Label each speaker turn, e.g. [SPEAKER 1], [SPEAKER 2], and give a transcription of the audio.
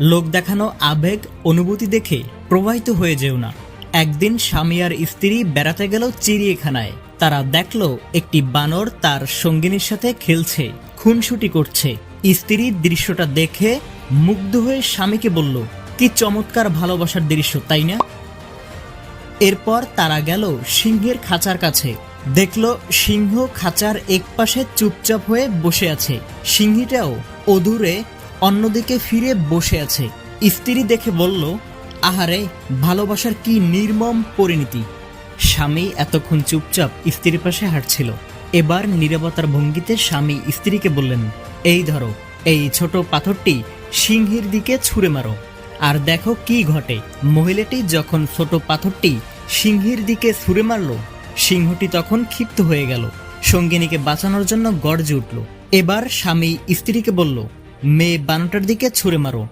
[SPEAKER 1] লোক দেখানো আবেগ অনুভূতি দেখে প্রবাহিত হয়ে যেও না। একদিন স্বামী আর স্ত্রী বেড়াতে গেল চিড়িয়াখানায়। তারা দেখল একটি বানর তার সঙ্গিনীর সাথে খেলছে, খুনসুটি করছে। স্ত্রী দৃশ্যটা দেখে মুগ্ধ হয়ে স্বামীকে বলল, কি চমৎকার ভালোবাসার দৃশ্য, তাই না? এরপর তারা গেল সিংহের খাঁচার কাছে। দেখল সিংহ খাঁচার একপাশে চুপচাপ হয়ে বসে আছে। সিংহীটাও অদূরে অন্যদিকে ফিরে বসে আছে। স্ত্রী দেখে বলল, আহারে, ভালোবাসার কি নির্মম পরিণতি। স্বামী এতক্ষণ চুপচাপ স্ত্রীর পাশে হাঁটছিল। এবার নীরবতার ভঙ্গিতে স্বামী স্ত্রীকে বললেন, এই ধরো, এই ছোট পাথরটি সিংহের দিকে ছুঁড়ে মারো, আর দেখো কি ঘটে। মহিলাটি যখন ছোট পাথরটি সিংহের দিকে ছুঁড়ে মারল, সিংহটি তখন ক্ষিপ্ত হয়ে গেল, সঙ্গিনীকে বাঁচানোর জন্য গর্জে উঠল। এবার স্বামী স্ত্রীকে বলল, মেয়ে বানরটার দিকে ছুঁড়ে মারো।